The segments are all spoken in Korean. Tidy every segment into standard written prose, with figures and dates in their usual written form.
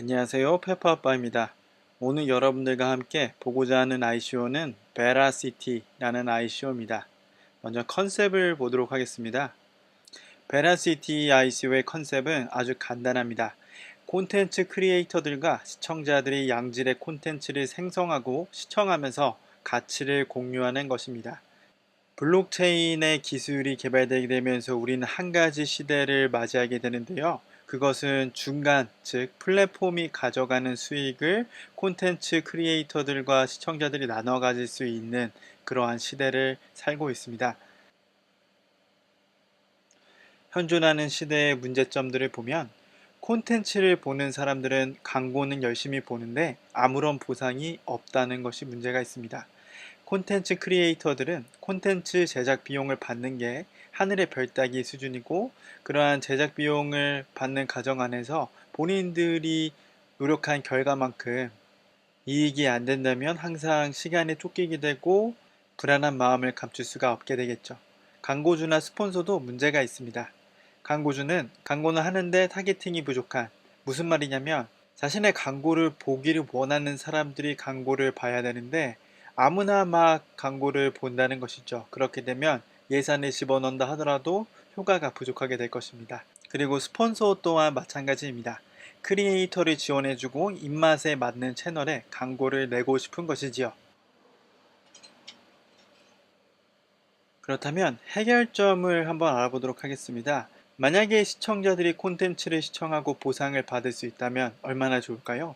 안녕하세요. 페퍼아빠입니다. 오늘 여러분들과 함께 보고자 하는 ICO는 베라시티라는 ICO입니다. 먼저 컨셉을 보도록 하겠습니다. 베라시티 ICO의 컨셉은 아주 간단합니다. 콘텐츠 크리에이터들과 시청자들이 양질의 콘텐츠를 생성하고 시청하면서 가치를 공유하는 것입니다. 블록체인의 기술이 개발되게 되면서 우리는 한 가지 시대를 맞이하게 되는데요. 그것은 중간, 즉 플랫폼이 가져가는 수익을 콘텐츠 크리에이터들과 시청자들이 나눠 가질 수 있는 그러한 시대를 살고 있습니다. 현존하는 시대의 문제점들을 보면 콘텐츠를 보는 사람들은 광고는 열심히 보는데 아무런 보상이 없다는 것이 문제가 있습니다. 콘텐츠 크리에이터들은 콘텐츠 제작 비용을 받는 게 하늘의 별 따기 수준이고, 그러한 제작 비용을 받는 과정 안에서 본인들이 노력한 결과만큼 이익이 안 된다면 항상 시간에 쫓기게 되고 불안한 마음을 감출 수가 없게 되겠죠. 광고주나 스폰서도 문제가 있습니다. 광고주는 광고는 하는데 타겟팅이 부족한, 무슨 말이냐면 자신의 광고를 보기를 원하는 사람들이 광고를 봐야 되는데 아무나 막 광고를 본다는 것이죠. 그렇게 되면 예산을 집어넣는다 하더라도 효과가 부족하게 될 것입니다. 그리고 스폰서 또한 마찬가지입니다. 크리에이터를 지원해주고 입맛에 맞는 채널에 광고를 내고 싶은 것이지요. 그렇다면 해결점을 한번 알아보도록 하겠습니다. 만약에 시청자들이 콘텐츠를 시청하고 보상을 받을 수 있다면 얼마나 좋을까요?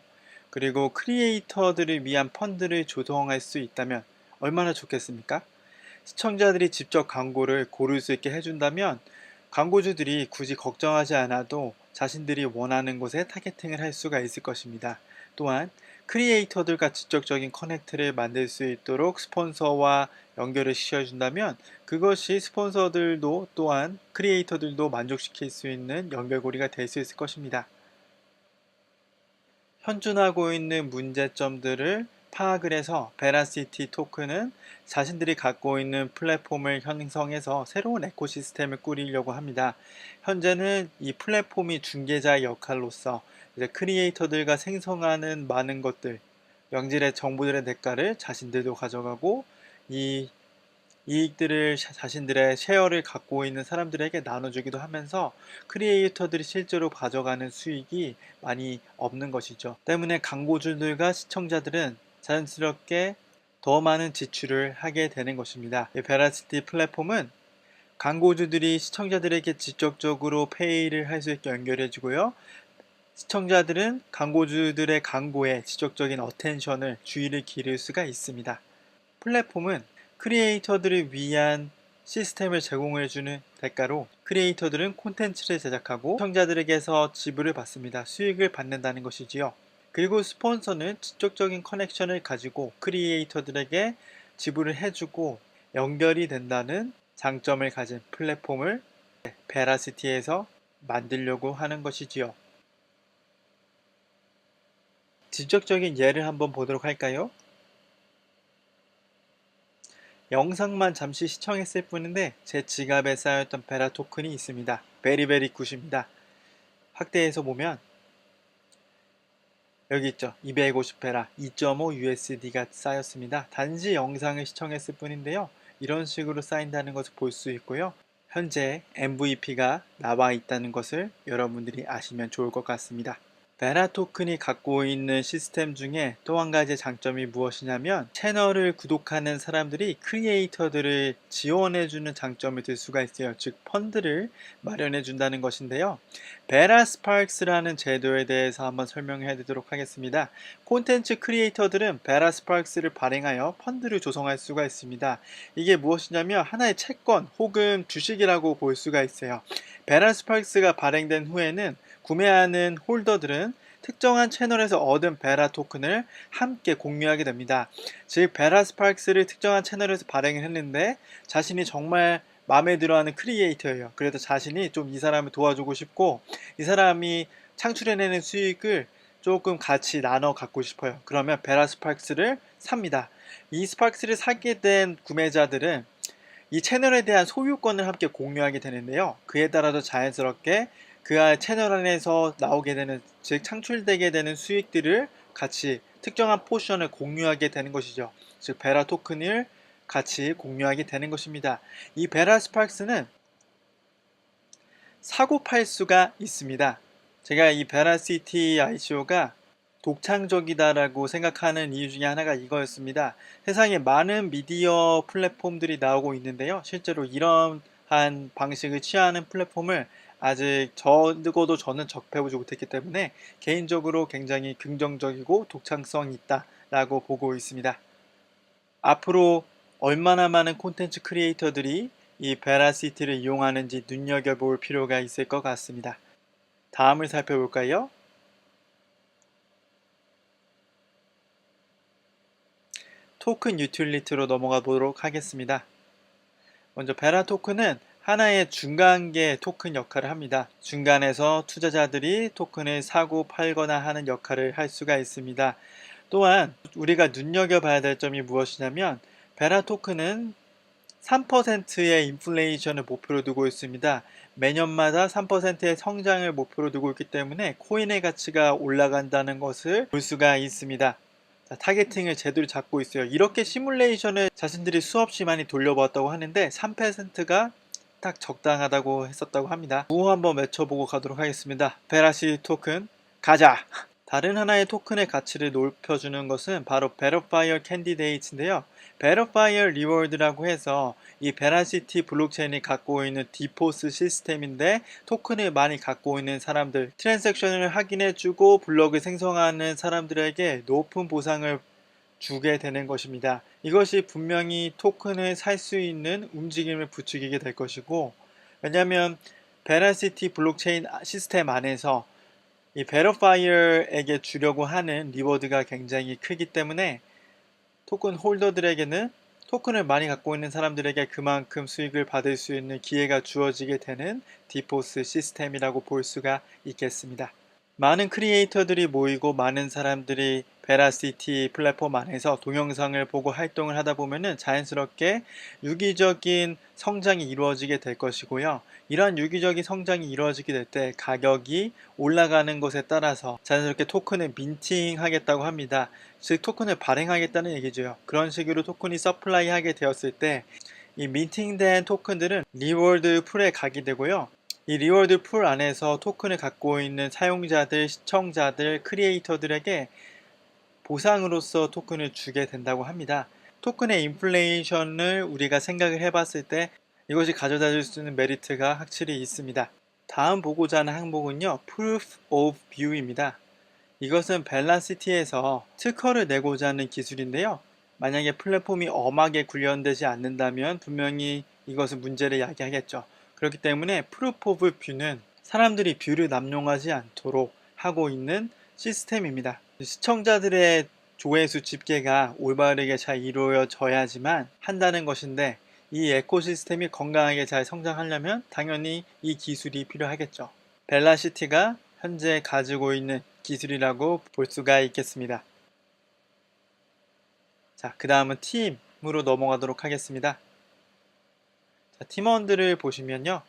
그리고 크리에이터들을 위한 펀드를 조성할 수 있다면 얼마나 좋겠습니까? 시청자들이 직접 광고를 고를 수 있게 해준다면 광고주들이 굳이 걱정하지 않아도 자신들이 원하는 곳에 타겟팅을 할 수가 있을 것입니다. 또한 크리에이터들과 직접적인 커넥트를 만들 수 있도록 스폰서와 연결을 시켜준다면 그것이 스폰서들도 또한 크리에이터들도 만족시킬 수 있는 연결고리가 될 수 있을 것입니다. 현존하고 있는 문제점들을 파악을 해서 베라시티 토큰은 자신들이 갖고 있는 플랫폼을 형성해서 새로운 에코시스템을 꾸리려고 합니다. 현재는 이 플랫폼이 중개자의 역할로서 이제 크리에이터들과 생성하는 많은 것들, 양질의 정보들의 대가를 자신들도 가져가고 이 이익들을 자신들의 쉐어를 갖고 있는 사람들에게 나눠주기도 하면서 크리에이터들이 실제로 가져가는 수익이 많이 없는 것이죠. 때문에 광고주들과 시청자들은 자연스럽게 더 많은 지출을 하게 되는 것입니다. 이 베라시티 플랫폼은 광고주들이 시청자들에게 직접적으로 페이를 할 수 있게 연결해주고요. 시청자들은 광고주들의 광고에 직접적인 어텐션을 주의를 기를 수가 있습니다. 플랫폼은 크리에이터들을 위한 시스템을 제공해주는 대가로 크리에이터들은 콘텐츠를 제작하고 시청자들에게서 지불을 받습니다. 수익을 받는다는 것이지요. 그리고 스폰서는 직접적인 커넥션을 가지고 크리에이터들에게 지불을 해주고 연결이 된다는 장점을 가진 플랫폼을 베라시티에서 만들려고 하는 것이지요. 직접적인 예를 한번 보도록 할까요? 영상만 잠시 시청했을 뿐인데 제 지갑에 쌓였던 베라 토큰이 있습니다. 베리베리 굿입니다. 확대해서 보면 여기 있죠. 250베라 2.5 USD가 쌓였습니다. 단지 영상을 시청했을 뿐인데요. 이런 식으로 쌓인다는 것을 볼 수 있고요. 현재 MVP가 나와 있다는 것을 여러분들이 아시면 좋을 것 같습니다. 베라 토큰이 갖고 있는 시스템 중에 또 한 가지 장점이 무엇이냐면 채널을 구독하는 사람들이 크리에이터들을 지원해주는 장점이 될 수가 있어요. 즉 펀드를 마련해 준다는 것인데요. 베라 스파크스라는 제도에 대해서 한번 설명해 드리도록 하겠습니다. 콘텐츠 크리에이터들은 베라 스파크스를 발행하여 펀드를 조성할 수가 있습니다. 이게 무엇이냐면 하나의 채권 혹은 주식이라고 볼 수가 있어요. 베라 스파크스가 발행된 후에는 구매하는 홀더들은 특정한 채널에서 얻은 베라 토큰을 함께 공유하게 됩니다. 즉 베라 스파크스를 특정한 채널에서 발행을 했는데 자신이 정말 마음에 들어하는 크리에이터예요. 그래도 자신이 좀 이 사람을 도와주고 싶고 이 사람이 창출해내는 수익을 조금 같이 나눠 갖고 싶어요. 그러면 베라 스파크스를 삽니다. 이 스파크스를 사게 된 구매자들은 이 채널에 대한 소유권을 함께 공유하게 되는데요. 그에 따라서 자연스럽게 그 채널 안에서 나오게 되는, 즉 창출되게 되는 수익들을 같이 특정한 포션을 공유하게 되는 것이죠. 즉 베라 토큰을 같이 공유하게 되는 것입니다. 이 베라 스파크스는 사고 팔 수가 있습니다. 제가 이 베라시티 ICO가 독창적이다라고 생각하는 이유 중에 하나가 이거였습니다. 세상에 많은 미디어 플랫폼들이 나오고 있는데요. 실제로 이러한 방식을 취하는 플랫폼을 아직 적어도 저는 접해보지 못했기 때문에 개인적으로 굉장히 긍정적이고 독창성이 있다라고 보고 있습니다. 앞으로 얼마나 많은 콘텐츠 크리에이터들이 이 베라시티를 이용하는지 눈여겨볼 필요가 있을 것 같습니다. 다음을 살펴볼까요? 토큰 유틸리티로 넘어가 보도록 하겠습니다. 먼저 베라 토큰은 하나의 중간계 토큰 역할을 합니다. 중간에서 투자자들이 토큰을 사고 팔거나 하는 역할을 할 수가 있습니다. 또한 우리가 눈여겨봐야 될 점이 무엇이냐면 베라 토큰은 3%의 인플레이션을 목표로 두고 있습니다. 매년마다 3%의 성장을 목표로 두고 있기 때문에 코인의 가치가 올라간다는 것을 볼 수가 있습니다. 자, 타겟팅을 제대로 잡고 있어요. 이렇게 시뮬레이션을 자신들이 수없이 많이 돌려보았다고 하는데 3%가 딱 적당하다고 했었다고 합니다. 구호 한번 외쳐보고 가도록 하겠습니다. 베라시 토큰 가자! 다른 하나의 토큰의 가치를 높여주는 것은 바로 베러파이어 캔디데이트인데요. 베러파이어 리워드라고 해서 이 베라시티 블록체인이 갖고 있는 디포스 시스템인데 토큰을 많이 갖고 있는 사람들, 트랜잭션을 확인해주고 블록을 생성하는 사람들에게 높은 보상을 주게 되는 것입니다. 이것이 분명히 토큰을 살 수 있는 움직임을 부추기게 될 것이고, 왜냐하면 베라시티 블록체인 시스템 안에서 이 베러파이어에게 주려고 하는 리워드가 굉장히 크기 때문에 토큰 홀더들에게는 토큰을 많이 갖고 있는 사람들에게 그만큼 수익을 받을 수 있는 기회가 주어지게 되는 디포스 시스템이라고 볼 수가 있겠습니다. 많은 크리에이터들이 모이고 많은 사람들이 베라시티 플랫폼 안에서 동영상을 보고 활동을 하다 보면은 자연스럽게 유기적인 성장이 이루어지게 될 것이고요. 이러한 유기적인 성장이 이루어지게 될 때 가격이 올라가는 것에 따라서 자연스럽게 토큰을 민팅하겠다고 합니다. 즉 토큰을 발행하겠다는 얘기죠. 그런 식으로 토큰이 서플라이 하게 되었을 때 이 민팅된 토큰들은 리워드 풀에 가게 되고요. 이 리워드 풀 안에서 토큰을 갖고 있는 사용자들, 시청자들, 크리에이터들에게 보상으로서 토큰을 주게 된다고 합니다. 토큰의 인플레이션을 우리가 생각을 해봤을 때 이것이 가져다 줄 수 있는 메리트가 확실히 있습니다. 다음 보고자 하는 항목은요, Proof of View입니다. 이것은 벨라시티에서 특허를 내고자 하는 기술인데요. 만약에 플랫폼이 엄하게 구현되지 않는다면 분명히 이것은 문제를 야기하겠죠. 그렇기 때문에 Proof of View는 사람들이 뷰를 남용하지 않도록 하고 있는 시스템입니다. 시청자들의 조회수 집계가 올바르게 잘 이루어져야지만 한다는 것인데 이 에코시스템이 건강하게 잘 성장하려면 당연히 이 기술이 필요하겠죠. 벨라시티가 현재 가지고 있는 기술이라고 볼 수가 있겠습니다. 자, 그 다음은 팀으로 넘어가도록 하겠습니다. 자, 팀원들을 보시면요.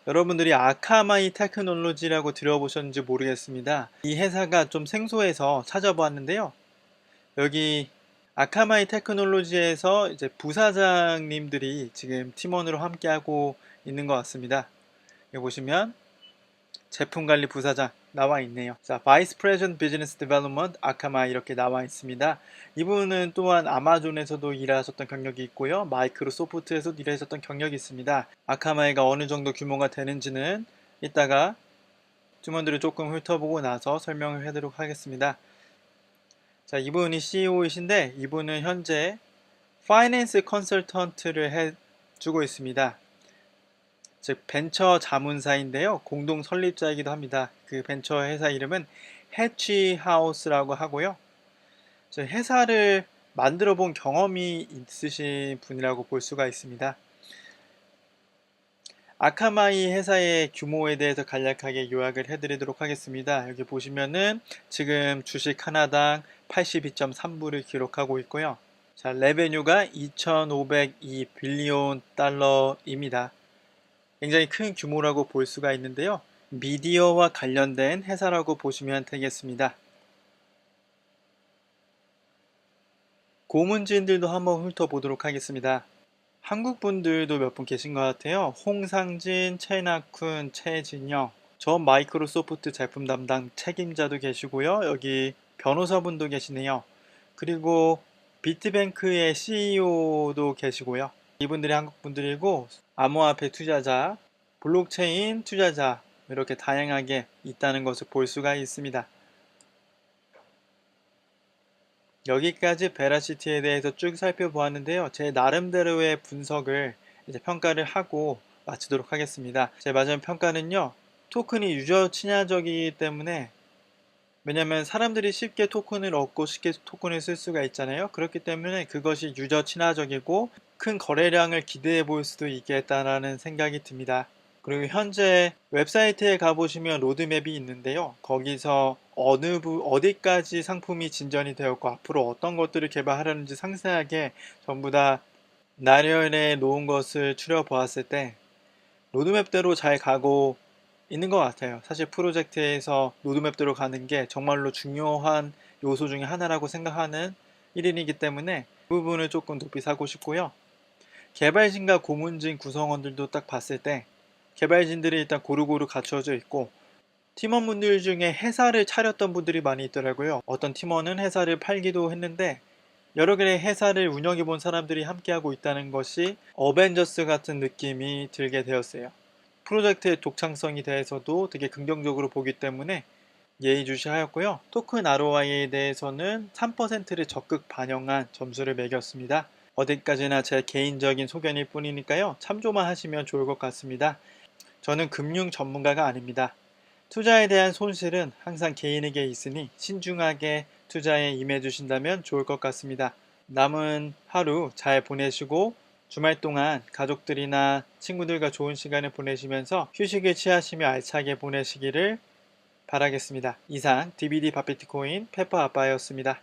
여러분들이 아카마이 테크놀로지라고 들어보셨는지 모르겠습니다. 이 회사가 좀 생소해서 찾아보았는데요. 여기 아카마이 테크놀로지에서 이제 부사장님들이 지금 팀원으로 함께하고 있는 것 같습니다. 여기 보시면 제품관리 부사장 나와 있네요. 자, Vice President Business Development 아카마이 이렇게 나와 있습니다. 이분은 또한 아마존에서도 일하셨던 경력이 있고요. 마이크로소프트에서도 일하셨던 경력이 있습니다. 아카마이가 어느 정도 규모가 되는지는 이따가 팀원들을 조금 훑어보고 나서 설명을 해드리도록 하겠습니다. 자, 이분이 CEO이신데 이분은 현재 파이낸스 컨설턴트를 해주고 있습니다. 즉 벤처 자문사인데요. 공동 설립자이기도 합니다. 그 벤처 회사 이름은 해치하우스라고 하고요. 회사를 만들어 본 경험이 있으신 분이라고 볼 수가 있습니다. 아카마이 회사의 규모에 대해서 간략하게 요약을 해드리도록 하겠습니다. 여기 보시면은 지금 주식 하나당 82.3불을 기록하고 있고요. 자, 레베뉴가 2,502 빌리온 달러입니다. 굉장히 큰 규모라고 볼 수가 있는데요. 미디어와 관련된 회사라고 보시면 되겠습니다. 고문진들도 한번 훑어보도록 하겠습니다. 한국 분들도 몇 분 계신 것 같아요. 홍상진, 최낙훈, 최진영, 전 마이크로소프트 제품 담당 책임자도 계시고요. 여기 변호사분도 계시네요. 그리고 비트뱅크의 CEO도 계시고요. 이분들이 한국 분들이고 암호화폐 투자자, 블록체인 투자자 이렇게 다양하게 있다는 것을 볼 수가 있습니다. 여기까지 베라시티에 대해서 쭉 살펴보았는데요. 제 나름대로의 분석을 이제 평가를 하고 마치도록 하겠습니다. 제 마지막 평가는요. 토큰이 유저 친화적이기 때문에 왜냐면 사람들이 쉽게 토큰을 얻고 쉽게 토큰을 쓸 수가 있잖아요. 그렇기 때문에 그것이 유저 친화적이고 큰 거래량을 기대해 볼 수도 있겠다라는 생각이 듭니다. 그리고 현재 웹사이트에 가보시면 로드맵이 있는데요. 거기서 어디까지 상품이 진전이 되었고 앞으로 어떤 것들을 개발하려는지 상세하게 전부 다 나열해 놓은 것을 추려보았을 때 로드맵대로 잘 가고 있는 것 같아요. 사실 프로젝트에서 로드맵대로 가는 게 정말로 중요한 요소 중에 하나라고 생각하는 1인이기 때문에 그 부분을 조금 높이 사고 싶고요. 개발진과 고문진 구성원들도 딱 봤을 때 개발진들이 일단 고루고루 갖춰져 있고 팀원분들 중에 회사를 차렸던 분들이 많이 있더라고요. 어떤 팀원은 회사를 팔기도 했는데 여러 개의 회사를 운영해 본 사람들이 함께하고 있다는 것이 어벤져스 같은 느낌이 들게 되었어요. 프로젝트의 독창성에 대해서도 되게 긍정적으로 보기 때문에 예의주시하였고요. 토큰 ROI에 대해서는 3%를 적극 반영한 점수를 매겼습니다. 어디까지나 제 개인적인 소견일 뿐이니까요. 참조만 하시면 좋을 것 같습니다. 저는 금융 전문가가 아닙니다. 투자에 대한 손실은 항상 개인에게 있으니 신중하게 투자에 임해 주신다면 좋을 것 같습니다. 남은 하루 잘 보내시고 주말 동안 가족들이나 친구들과 좋은 시간을 보내시면서 휴식을 취하시며 알차게 보내시기를 바라겠습니다. 이상 DVD 바비트코인 페퍼 아빠였습니다.